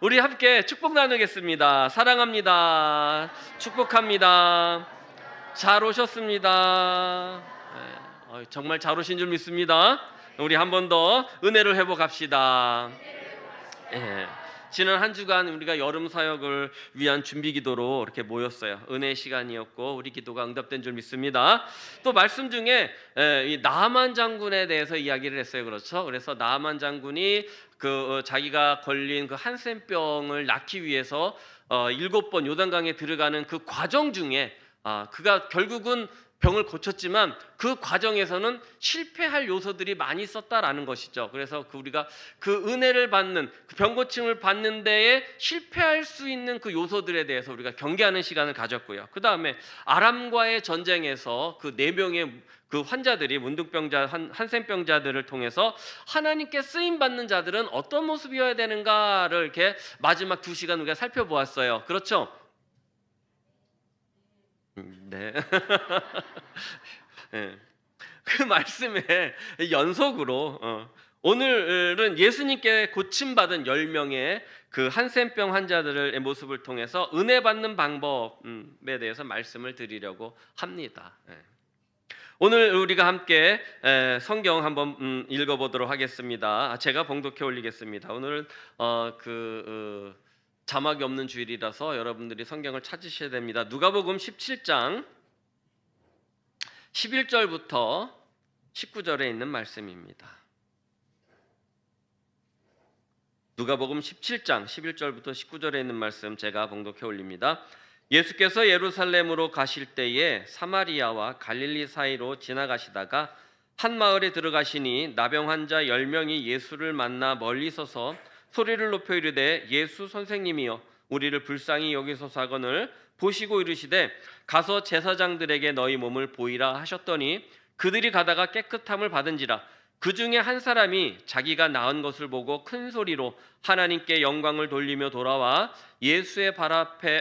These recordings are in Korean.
우리 함께 축복 나누겠습니다. 사랑합니다. 축복합니다. 잘 오셨습니다. 정말 잘 오신 줄 믿습니다. 우리 한 번 더 은혜를 회복합시다. 지난 한 주간 우리가 여름 사역을 위한 준비 기도로 이렇게 모였어요. 은혜 시간이었고 우리 기도가 응답된 줄 믿습니다. 또 말씀 중에 이 나만 장군에 대해서 이야기를 했어요. 그렇죠? 그래서 나만 장군이 자기가 걸린 그 한센병을 낫기 위해서 7번 요단강에 들어가는 그 과정 중에 그가 결국은 병을 고쳤지만 그 과정에서는 실패할 요소들이 많이 있었다라는 것이죠. 그래서 우리가 그 은혜를 받는, 그 병 고침을 받는 데에 실패할 수 있는 그 요소들에 대해서 우리가 경계하는 시간을 가졌고요. 그 다음에 아람과의 전쟁에서 그 4명의 그 환자들이 문둥병자, 한센병자들을 통해서 하나님께 쓰임 받는 자들은 어떤 모습이어야 되는가를 이렇게 마지막 2시간 우리가 살펴보았어요. 그렇죠? 네. 네. 그 말씀에 연속으로 오늘은 예수님께 고침받은 10명의 그 한센병 환자들의 모습을 통해서 은혜 받는 방법에 대해서 말씀을 드리려고 합니다. 오늘 우리가 함께 성경 한번 읽어보도록 하겠습니다. 제가 봉독해 올리겠습니다. 오늘은 자막이 없는 주일이라서 여러분들이 성경을 찾으셔야 됩니다. 누가복음 17장 11절부터 19절에 있는 말씀입니다. 누가복음 17장 11절부터 19절에 있는 말씀 제가 봉독해 올립니다. 예수께서 예루살렘으로 가실 때에 사마리아와 갈릴리 사이로 지나가시다가 한 마을에 들어가시니 나병 환자 10명이 예수를 만나 멀리 서서 소리를 높여 이르되 예수 선생님이여 우리를 불쌍히 여기소서 하거늘 보시고 이르시되 가서 제사장들에게 너희 몸을 보이라 하셨더니 그들이 가다가 깨끗함을 받은지라. 그 중에 한 사람이 자기가 나은 것을 보고 큰 소리로 하나님께 영광을 돌리며 돌아와 예수의 발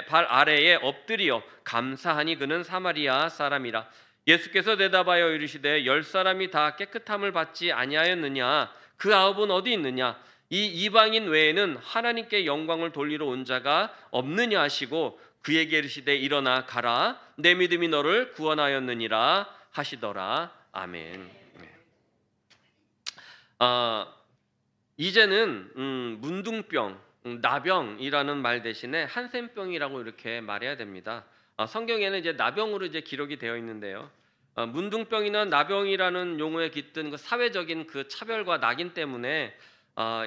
아래에 엎드리어 감사하니 그는 사마리아 사람이라. 예수께서 대답하여 이르시되 10사람이 다 깨끗함을 받지 아니하였느냐? 그 9은 어디 있느냐? 이 이방인 외에는 하나님께 영광을 돌리러 온 자가 없느냐 하시고 그에게 이르시되 일어나 가라 내 믿음이 너를 구원하였느니라 하시더라. 아멘. 이제는 문둥병, 나병이라는 말 대신에 한센병이라고 이렇게 말해야 됩니다. 성경에는 이제 나병으로 이제 기록이 되어 있는데요. 문둥병이나 나병이라는 용어에 깃든 그 사회적인 그 차별과 낙인 때문에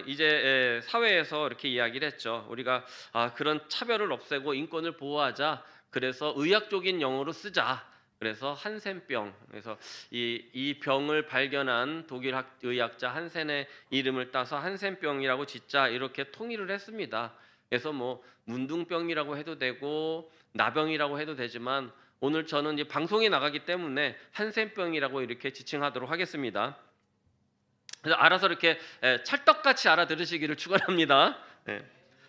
이제 사회에서 이렇게 이야기를 했죠. 우리가 그런 차별을 없애고 인권을 보호하자. 그래서 의학적인 용어로 쓰자. 그래서 한센병. 그래서 이 병을 발견한 독일 의학자 한센의 이름을 따서 한센병이라고 짓자 이렇게 통일을 했습니다. 그래서 뭐 문둥병이라고 해도 되고 나병이라고 해도 되지만 오늘 저는 이제 방송에 나가기 때문에 한센병이라고 이렇게 지칭하도록 하겠습니다. 그래서 알아서 이렇게 찰떡같이 알아들으시기를 축원합니다.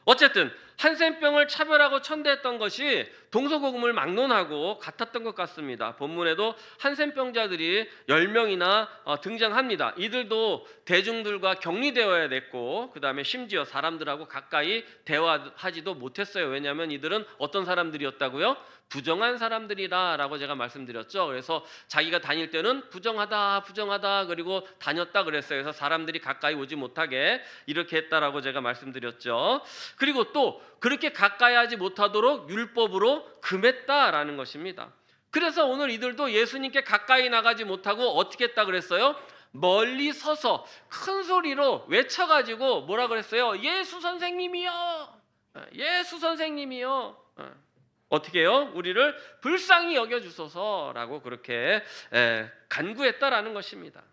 어쨌든 한센병을 차별하고 천대했던 것이 동서고금을 막론하고 같았던 것 같습니다. 본문에도 한센병자들이 10명이나 등장합니다. 이들도 대중들과 격리되어야 됐고 그 다음에 심지어 사람들하고 가까이 대화하지도 못했어요. 왜냐하면 이들은 어떤 사람들이었다고요? 부정한 사람들이라 라고 제가 말씀드렸죠. 그래서 자기가 다닐 때는 부정하다 그리고 다녔다 그랬어요. 그래서 사람들이 가까이 오지 못하게 이렇게 했다라고 제가 말씀드렸죠. 그리고 또 그렇게 가까이 하지 못하도록 율법으로 금했다라는 것입니다. 그래서 오늘 이들도 예수님께 가까이 나가지 못하고 어떻게 했다 그랬어요? 멀리 서서 큰 소리로 외쳐가지고 뭐라 그랬어요? 예수 선생님이요, 예수 선생님이요. 어떻게 해요? 우리를 불쌍히 여겨주소서라고 그렇게 간구했다라는 것입니다.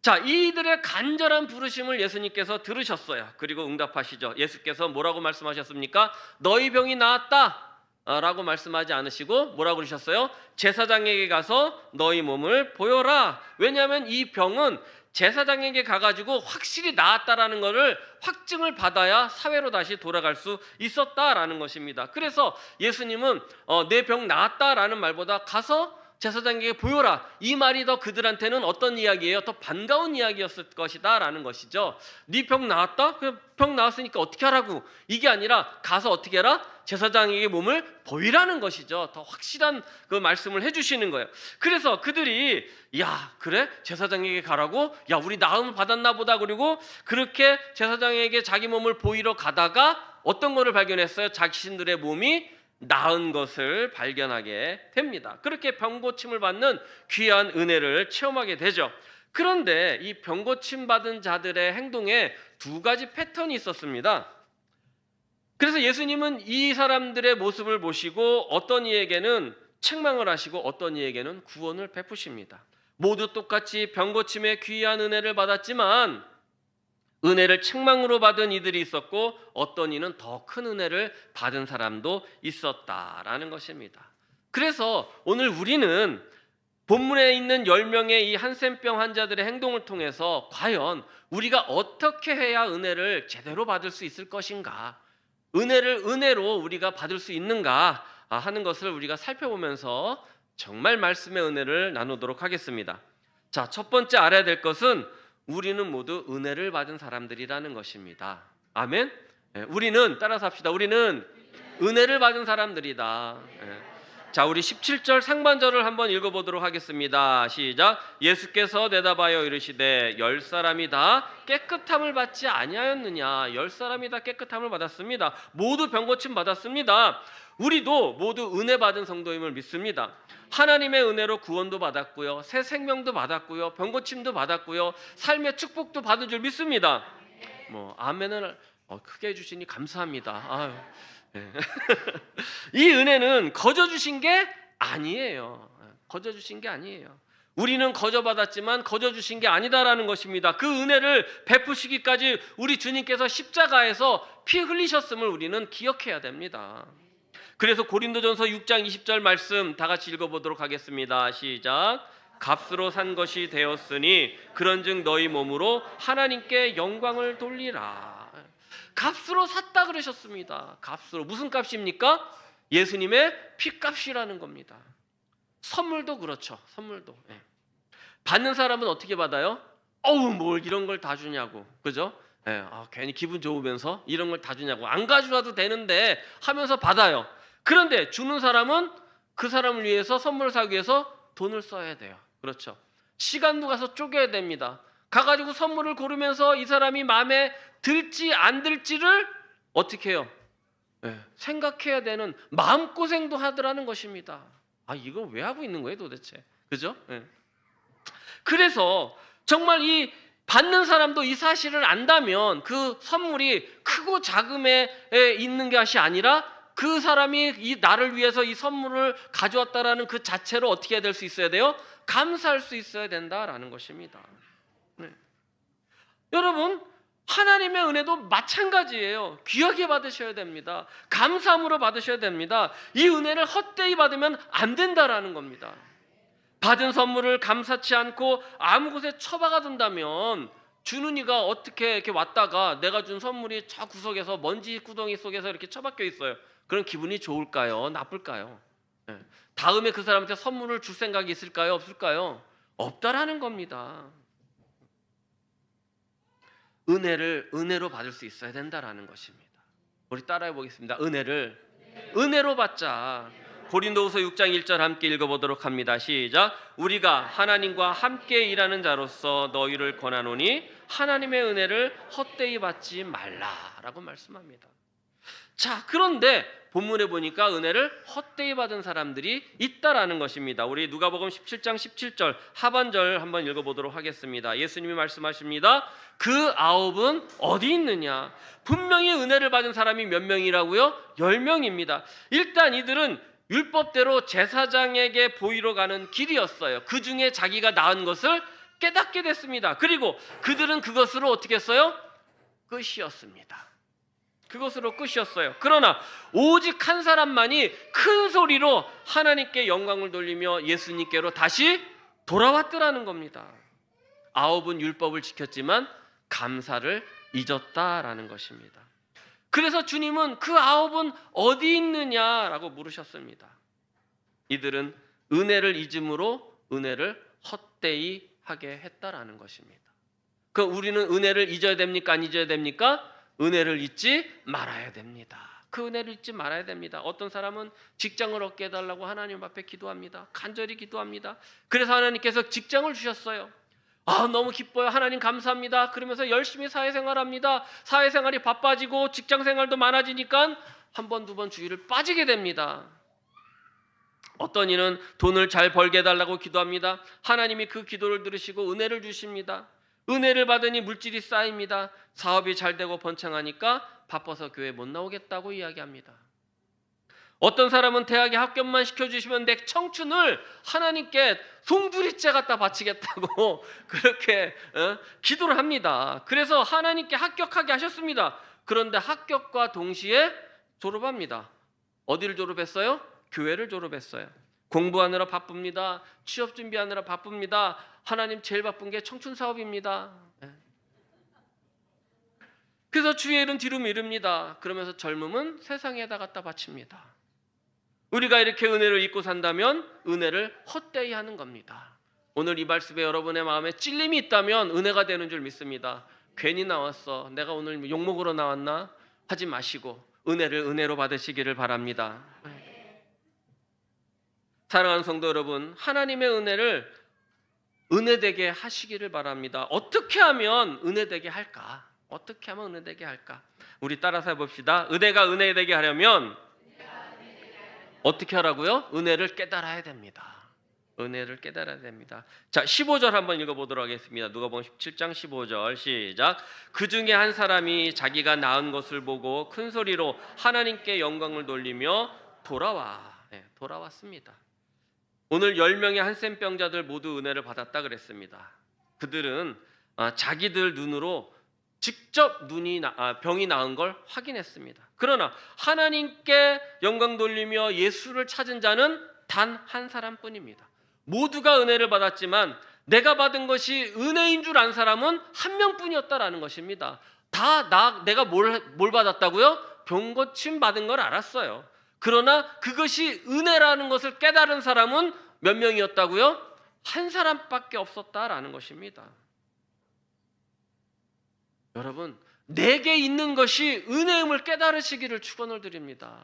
자, 이들의 간절한 부르심을 예수님께서 들으셨어요. 그리고 응답하시죠. 예수께서 뭐라고 말씀하셨습니까? 너희 병이 나았다 라고 말씀하지 않으시고 뭐라고 그러셨어요? 제사장에게 가서 너희 몸을 보여라. 왜냐하면 이 병은 제사장에게 가가지고 확실히 나았다라는 것을 확증을 받아야 사회로 다시 돌아갈 수 있었다라는 것입니다. 그래서 예수님은 내 병 나았다라는 말보다 가서 제사장에게 보여라. 이 말이 더 그들한테는 어떤 이야기예요? 더 반가운 이야기였을 것이다 라는 것이죠. 네 병 나았다? 병 나았으니까 어떻게 하라고? 이게 아니라 가서 어떻게 해라? 제사장에게 몸을 보이라는 것이죠. 더 확실한 그 말씀을 해주시는 거예요. 그래서 그들이 야 그래? 제사장에게 가라고? 야 우리 나음을 받았나 보다. 그리고 그렇게 제사장에게 자기 몸을 보이러 가다가 어떤 거를 발견했어요? 자신들의 몸이 나은 것을 발견하게 됩니다. 그렇게 병고침을 받는 귀한 은혜를 체험하게 되죠. 그런데 이 병고침 받은 자들의 행동에 두 가지 패턴이 있었습니다. 그래서 예수님은 이 사람들의 모습을 보시고 어떤 이에게는 책망을 하시고 어떤 이에게는 구원을 베푸십니다. 모두 똑같이 병고침의 귀한 은혜를 받았지만 은혜를 책망으로 받은 이들이 있었고 어떤 이는 더 큰 은혜를 받은 사람도 있었다라는 것입니다. 그래서 오늘 우리는 본문에 있는 10명의 이 한센병 환자들의 행동을 통해서 과연 우리가 어떻게 해야 은혜를 제대로 받을 수 있을 것인가, 은혜를 은혜로 우리가 받을 수 있는가 하는 것을 우리가 살펴보면서 정말 말씀의 은혜를 나누도록 하겠습니다. 자, 첫 번째 알아야 될 것은 우리는 모두 은혜를 받은 사람들이라는 것입니다. 아멘? 우리는 따라서 합시다. 우리는 은혜를 받은 사람들이다. 자, 우리 17절 상반절을 한번 읽어보도록 하겠습니다. 시작. 예수께서 대답하여 이르시되 10사람이 다 깨끗함을 받지 아니하였느냐. 10사람이 다 깨끗함을 받았습니다. 모두 병고침 받았습니다. 우리도 모두 은혜 받은 성도임을 믿습니다. 하나님의 은혜로 구원도 받았고요, 새 생명도 받았고요, 병고침도 받았고요, 삶의 축복도 받은 줄 믿습니다. 뭐 아멘을 크게 해주시니 감사합니다. 아유. 이 은혜는 거저 주신 게 아니에요. 거저 주신 게 아니에요. 우리는 거저 받았지만 거저 주신 게 아니다라는 것입니다. 그 은혜를 베푸시기까지 우리 주님께서 십자가에서 피 흘리셨음을 우리는 기억해야 됩니다. 그래서 고린도전서 6장 20절 말씀 다 같이 읽어보도록 하겠습니다. 시작. 값으로 산 것이 되었으니 그런즉 너희 몸으로 하나님께 영광을 돌리라. 값으로 샀다 그러셨습니다. 값으로. 무슨 값입니까? 예수님의 피값이라는 겁니다. 선물도 그렇죠. 선물도. 받는 사람은 어떻게 받아요? 어우 뭘 이런 걸 다 주냐고. 그죠? 괜히 기분 좋으면서 이런 걸 다 주냐고. 안 가져와도 되는데 하면서 받아요. 그런데 주는 사람은 그 사람을 위해서 선물을 사기 위해서 돈을 써야 돼요. 그렇죠. 시간도 가서 쪼개야 됩니다. 가가지고 선물을 고르면서 이 사람이 마음에 들지 안 들지를 어떻게 해요? 생각해야 되는 마음고생도 하더라는 것입니다. 이거 왜 하고 있는 거예요 도대체? 그죠? 그래서 정말 이 받는 사람도 이 사실을 안다면 그 선물이 크고 작음에 있는 것이 아니라 그 사람이 이 나를 위해서 이 선물을 가져왔다라는 그 자체로 어떻게 해야 될 수 있어야 돼요? 감사할 수 있어야 된다라는 것입니다. 여러분, 하나님의 은혜도 마찬가지예요. 귀하게 받으셔야 됩니다. 감사함으로 받으셔야 됩니다. 이 은혜를 헛되이 받으면 안 된다라는 겁니다. 받은 선물을 감사치 않고 아무 곳에 처박아 둔다면 주는 이가 어떻게 이렇게 왔다가 내가 준 선물이 저 구석에서 먼지 구덩이 속에서 이렇게 처박혀 있어요. 그럼 기분이 좋을까요? 나쁠까요? 다음에 그 사람한테 선물을 줄 생각이 있을까요? 없을까요? 없다라는 겁니다. 은혜를 은혜로 받을 수 있어야 된다라는 것입니다. 우리 따라해 보겠습니다. 은혜를 은혜로 받자. 고린도후서 6장 1절 함께 읽어보도록 합니다. 시작. 우리가 하나님과 함께 일하는 자로서 너희를 권하노니 하나님의 은혜를 헛되이 받지 말라라고 말씀합니다. 자, 그런데 본문에 보니까 은혜를 헛되이 받은 사람들이 있다라는 것입니다. 우리 누가복음 17장 17절 하반절 한번 읽어보도록 하겠습니다. 예수님이 말씀하십니다. 그 아홉은 어디 있느냐? 분명히 은혜를 받은 사람이 몇 명이라고요? 10명입니다. 일단 이들은 율법대로 제사장에게 보이러 가는 길이었어요. 그 중에 자기가 나은 것을 깨닫게 됐습니다. 그리고 그들은 그것으로 어떻게 했어요? 끝이었습니다. 그것으로 끝이었어요. 그러나 오직 한 사람만이 큰 소리로 하나님께 영광을 돌리며 예수님께로 다시 돌아왔더라는 겁니다. 아홉은 율법을 지켰지만 감사를 잊었다라는 것입니다. 그래서 주님은 그 아홉은 어디 있느냐라고 물으셨습니다. 이들은 은혜를 잊음으로 은혜를 헛되이 하게 했다라는 것입니다. 그 우리는 은혜를 잊어야 됩니까? 안 잊어야 됩니까? 은혜를 잊지 말아야 됩니다. 그 은혜를 잊지 말아야 됩니다. 어떤 사람은 직장을 얻게 해달라고 하나님 앞에 기도합니다. 간절히 기도합니다. 그래서 하나님께서 직장을 주셨어요. 너무 기뻐요. 하나님 감사합니다. 그러면서 열심히 사회생활합니다. 사회생활이 바빠지고 직장생활도 많아지니까 한 번, 두 번 주일을 빠지게 됩니다. 어떤 이는 돈을 잘 벌게 해달라고 기도합니다. 하나님이 그 기도를 들으시고 은혜를 주십니다. 은혜를 받으니 물질이 쌓입니다. 사업이 잘 되고 번창하니까 바빠서 교회 못 나오겠다고 이야기합니다. 어떤 사람은 대학에 합격만 시켜주시면 내 청춘을 하나님께 송두리째 갖다 바치겠다고 그렇게 기도를 합니다. 그래서 하나님께 합격하게 하셨습니다. 그런데 합격과 동시에 졸업합니다. 어디를 졸업했어요? 교회를 졸업했어요. 공부하느라 바쁩니다. 취업 준비하느라 바쁩니다. 하나님 제일 바쁜 게 청춘 사업입니다. 그래서 주의 일은 뒤로 미룹니다. 그러면서 젊음은 세상에다 갖다 바칩니다. 우리가 이렇게 은혜를 잊고 산다면 은혜를 헛되이 하는 겁니다. 오늘 이 말씀에 여러분의 마음에 찔림이 있다면 은혜가 되는 줄 믿습니다. 괜히 나왔어. 내가 오늘 욕먹으러 나왔나? 하지 마시고 은혜를 은혜로 받으시기를 바랍니다. 사랑하는 성도 여러분, 하나님의 은혜를 은혜되게 하시기를 바랍니다. 어떻게 하면 은혜되게 할까? 어떻게 하면 은혜되게 할까? 우리 따라서 해봅시다. 은혜가 은혜되게 하려면 어떻게 하라고요? 은혜를 깨달아야 됩니다. 은혜를 깨달아야 됩니다. 자, 15절 한번 읽어보도록 하겠습니다. 누가복음 17장 15절 시작. 그 중에 한 사람이 자기가 낳은 것을 보고 큰 소리로 하나님께 영광을 돌리며 돌아왔습니다. 오늘 10명의 한센병자들 모두 은혜를 받았다 그랬습니다. 그들은 자기들 눈으로 직접 병이 나은 걸 확인했습니다. 그러나 하나님께 영광 돌리며 예수를 찾은 자는 단 한 사람뿐입니다. 모두가 은혜를 받았지만 내가 받은 것이 은혜인 줄 안 사람은 한 명뿐이었다라는 것입니다. 내가 뭘 받았다고요? 병고침 받은 걸 알았어요. 그러나 그것이 은혜라는 것을 깨달은 사람은 몇 명이었다고요? 한 사람밖에 없었다라는 것입니다. 여러분, 내게 있는 것이 은혜임을 깨달으시기를 축원을 드립니다.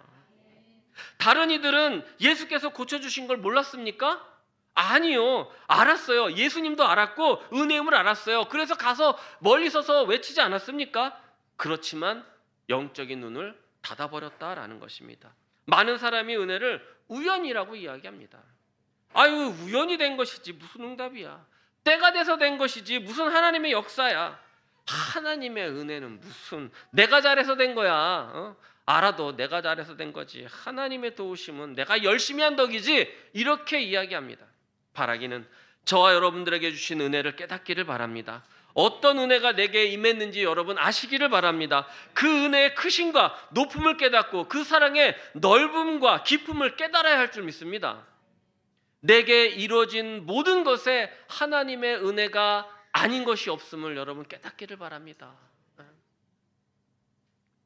다른 이들은 예수께서 고쳐주신 걸 몰랐습니까? 아니요, 알았어요. 예수님도 알았고 은혜임을 알았어요. 그래서 가서 멀리 서서 외치지 않았습니까? 그렇지만 영적인 눈을 닫아버렸다라는 것입니다. 많은 사람이 은혜를 우연이라고 이야기합니다. 우연히 된 것이지 무슨 응답이야. 때가 돼서 된 것이지 무슨 하나님의 역사야. 하나님의 은혜는 무슨 내가 잘해서 된 거야. 알아도 내가 잘해서 된 거지. 하나님의 도우심은 내가 열심히 한 덕이지. 이렇게 이야기합니다. 바라기는 저와 여러분들에게 주신 은혜를 깨닫기를 바랍니다. 어떤 은혜가 내게 임했는지 여러분 아시기를 바랍니다. 그 은혜의 크심과 높음을 깨닫고 그 사랑의 넓음과 깊음을 깨달아야 할 줄 믿습니다. 내게 이루어진 모든 것에 하나님의 은혜가 아닌 것이 없음을 여러분 깨닫기를 바랍니다.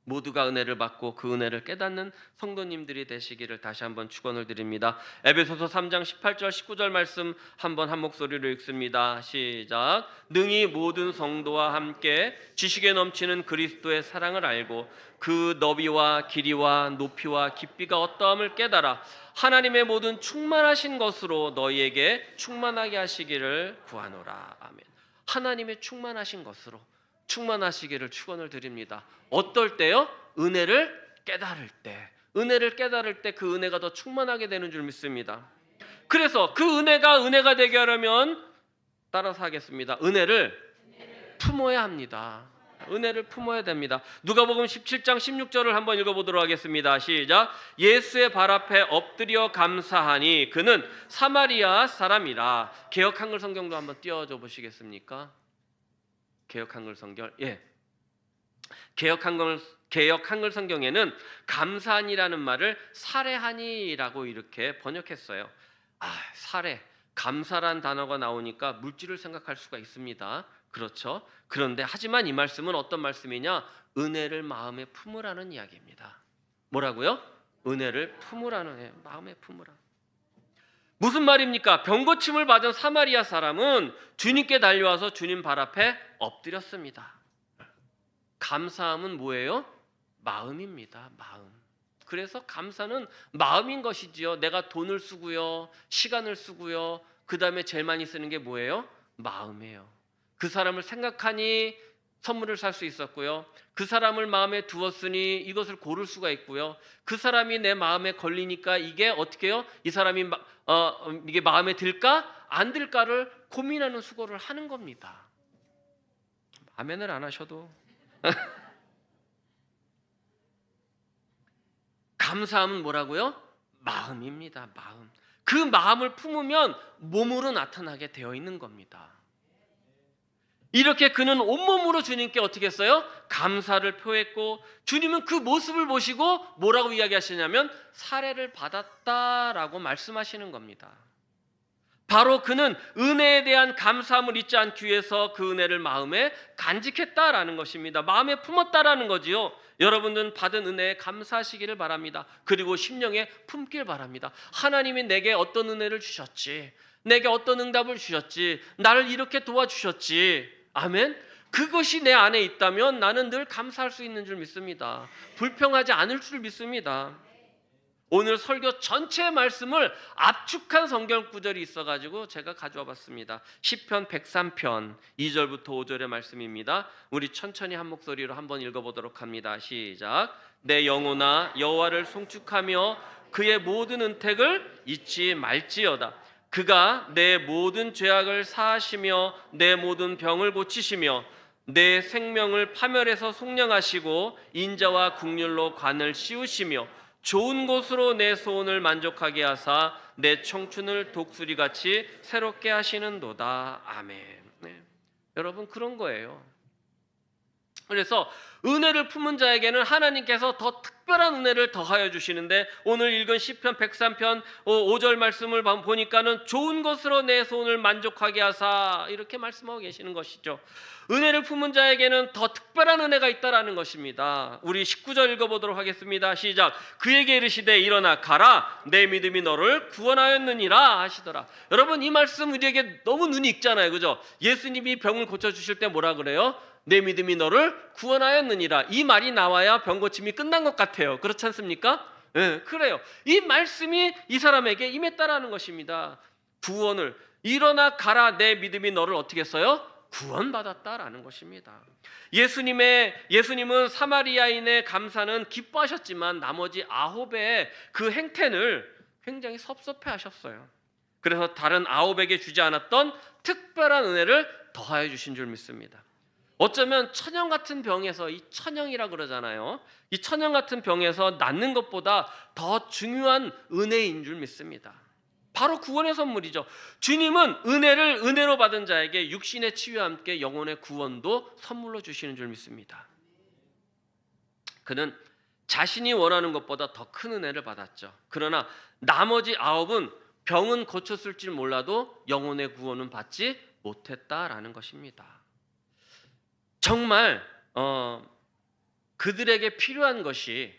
모두가 은혜를 받고 그 은혜를 깨닫는 성도님들이 되시기를 다시 한번 축원을 드립니다. 에베소서 3장 18절 19절 말씀 한번 한 목소리로 읽습니다. 시작. 능히 모든 성도와 함께 지식에 넘치는 그리스도의 사랑을 알고 그 너비와 길이와 높이와 깊이가 어떠함을 깨달아 하나님의 모든 충만하신 것으로 너희에게 충만하게 하시기를 구하노라. 아멘. 하나님의 충만하신 것으로 충만하시기를 축원을 드립니다. 어떨 때요? 은혜를 깨달을 때. 은혜를 깨달을 때 그 은혜가 더 충만하게 되는 줄 믿습니다. 그래서 그 은혜가 되게 하려면 따라서 하겠습니다. 은혜를 품어야 합니다. 은혜를 품어야 됩니다. 누가복음 17장 16절을 한번 읽어보도록 하겠습니다. 시작. 예수의 발 앞에 엎드려 감사하니 그는 사마리아 사람이라. 개역 한글 성경도 한번 띄워줘 보시겠습니까? 개역 한글 성경. 개역 한글 성경에는 감사하니라는 말을 사례하니라고 이렇게 번역했어요. 사례, 감사란 단어가 나오니까 물질을 생각할 수가 있습니다. 그렇죠? 그런데 하지만 이 말씀은 어떤 말씀이냐? 은혜를 마음에 품으라는 이야기입니다. 뭐라고요? 은혜를 품으라는, 마음에 품으라. 무슨 말입니까? 병고침을 받은 사마리아 사람은 주님께 달려와서 주님 발 앞에 엎드렸습니다. 감사함은 뭐예요? 마음입니다. 마음. 그래서 감사는 마음인 것이지요. 내가 돈을 쓰고요, 시간을 쓰고요, 그 다음에 제일 많이 쓰는 게 뭐예요? 마음이에요. 그 사람을 생각하니 선물을 살 수 있었고요, 그 사람을 마음에 두었으니 이것을 고를 수가 있고요, 그 사람이 내 마음에 걸리니까 이게 어떻게 해요? 이 사람이 이게 마음에 들까 안 들까를 고민하는 수고를 하는 겁니다. 아멘을 안 하셔도 감사함은 뭐라고요? 마음입니다. 마음. 그 마음을 품으면 몸으로 나타나게 되어 있는 겁니다. 이렇게 그는 온몸으로 주님께 어떻게 했어요? 감사를 표했고, 주님은 그 모습을 보시고 뭐라고 이야기하시냐면 사례를 받았다라고 말씀하시는 겁니다. 바로 그는 은혜에 대한 감사함을 잊지 않기 위해서 그 은혜를 마음에 간직했다라는 것입니다. 마음에 품었다라는 거지요. 여러분들은 받은 은혜에 감사하시기를 바랍니다. 그리고 심령에 품길 바랍니다. 하나님이 내게 어떤 은혜를 주셨지, 내게 어떤 응답을 주셨지, 나를 이렇게 도와주셨지, 아멘. 그것이 내 안에 있다면 나는 늘 감사할 수 있는 줄 믿습니다. 불평하지 않을 줄 믿습니다. 오늘 설교 전체 말씀을 압축한 성경 구절이 있어가지고 제가 가져와 봤습니다. 시편 103편 2절부터 5절의 말씀입니다. 우리 천천히 한 목소리로 한번 읽어보도록 합니다. 시작. 내 영혼아 여호와를 송축하며 그의 모든 은택을 잊지 말지어다. 그가 내 모든 죄악을 사하시며 내 모든 병을 고치시며 내 생명을 파멸해서 속량하시고 인자와 국률로 관을 씌우시며 좋은 곳으로 내 소원을 만족하게 하사 내 청춘을 독수리같이 새롭게 하시는도다. 아멘. 네. 여러분, 그런 거예요. 그래서 은혜를 품은 자에게는 하나님께서 더 특별한 은혜를 더하여 주시는데, 오늘 읽은 시편 103편 5절 말씀을 보니까는 좋은 것으로 내 소원을 만족하게 하사 이렇게 말씀하고 계시는 것이죠. 은혜를 품은 자에게는 더 특별한 은혜가 있다라는 것입니다. 우리 19절 읽어보도록 하겠습니다. 시작. 그에게 이르시되 일어나 가라 내 믿음이 너를 구원하였느니라 하시더라. 여러분, 이 말씀 우리에게 너무 눈이 익잖아요, 그죠? 예수님이 병을 고쳐주실 때 뭐라 그래요? 내 믿음이 너를 구원하였느니라. 이 말이 나와야 병 고침이 끝난 것 같아요. 그렇지 않습니까? 네, 그래요. 이 말씀이 이 사람에게 임했다라는 것입니다. 구원을, 일어나 가라 내 믿음이 너를 어떻게 했어요? 구원받았다라는 것입니다. 예수님은 사마리아인의 감사는 기뻐하셨지만 나머지 9의 그 행태를 굉장히 섭섭해 하셨어요. 그래서 다른 9에게 주지 않았던 특별한 은혜를 더하여 주신 줄 믿습니다. 어쩌면 천형 같은 병에서, 이 천형이라 그러잖아요, 이 천형 같은 병에서 낫는 것보다 더 중요한 은혜인 줄 믿습니다. 바로 구원의 선물이죠. 주님은 은혜를 은혜로 받은 자에게 육신의 치유와 함께 영혼의 구원도 선물로 주시는 줄 믿습니다. 그는 자신이 원하는 것보다 더 큰 은혜를 받았죠. 그러나 나머지 9은 병은 고쳤을지 몰라도 영혼의 구원은 받지 못했다라는 것입니다. 정말 그들에게 필요한 것이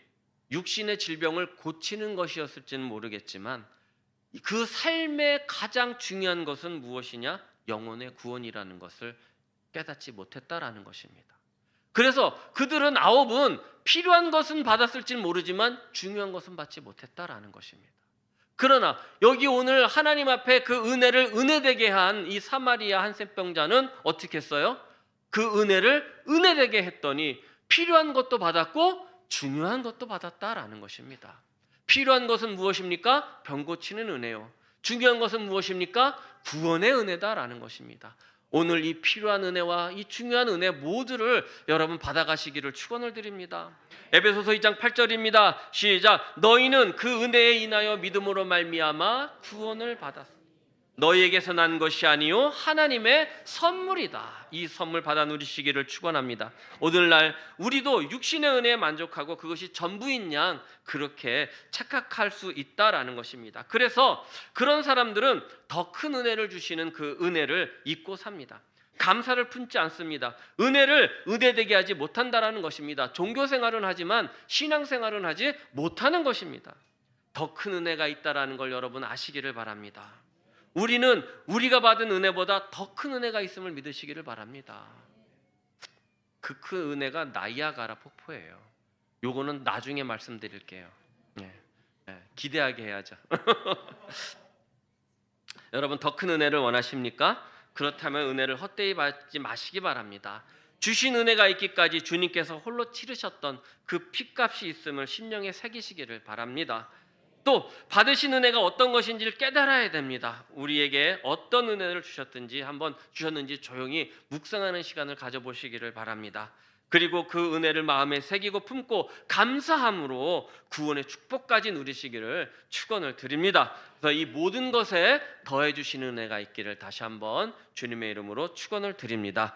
육신의 질병을 고치는 것이었을지는 모르겠지만 그 삶의 가장 중요한 것은 무엇이냐? 영혼의 구원이라는 것을 깨닫지 못했다라는 것입니다. 그래서 그들은 9은 필요한 것은 받았을지는 모르지만 중요한 것은 받지 못했다라는 것입니다. 그러나 여기 오늘 하나님 앞에 그 은혜를 은혜되게 한 이 사마리아 한센병자는 어떻게 했어요? 그 은혜를 은혜되게 했더니 필요한 것도 받았고 중요한 것도 받았다라는 것입니다. 필요한 것은 무엇입니까? 병 고치는 은혜요. 중요한 것은 무엇입니까? 구원의 은혜다라는 것입니다. 오늘 이 필요한 은혜와 이 중요한 은혜 모두를 여러분 받아가시기를 축원을 드립니다. 에베소서 2장 8절입니다. 시작. 너희는 그 은혜에 인하여 믿음으로 말미암아 구원을 받았습니다. 너희에게서 난 것이 아니요 하나님의 선물이다. 이 선물 받아 누리시기를 축원합니다. 오늘날 우리도 육신의 은혜에 만족하고 그것이 전부인 양 그렇게 착각할 수 있다라는 것입니다. 그래서 그런 사람들은 더 큰 은혜를 주시는 그 은혜를 잊고 삽니다. 감사를 품지 않습니다. 은혜를 은혜되게 하지 못한다라는 것입니다. 종교생활은 하지만 신앙생활은 하지 못하는 것입니다. 더 큰 은혜가 있다라는 걸 여러분 아시기를 바랍니다. 우리는 우리가 받은 은혜보다 더 큰 은혜가 있음을 믿으시기를 바랍니다. 그 큰 은혜가 나이아가라 폭포예요. 요거는 나중에 말씀드릴게요. 기대하게 해야죠. 여러분 더 큰 은혜를 원하십니까? 그렇다면 은혜를 헛되이 받지 마시기 바랍니다. 주신 은혜가 있기까지 주님께서 홀로 치르셨던 그 피값이 있음을 심령에 새기시기를 바랍니다. 또 받으신 은혜가 어떤 것인지를 깨달아야 됩니다. 우리에게 어떤 은혜를 주셨는지 조용히 묵상하는 시간을 가져보시기를 바랍니다. 그리고 그 은혜를 마음에 새기고 품고 감사함으로 구원의 축복까지 누리시기를 축원을 드립니다. 그래서 이 모든 것에 더해 주시는 은혜가 있기를 다시 한번 주님의 이름으로 축원을 드립니다.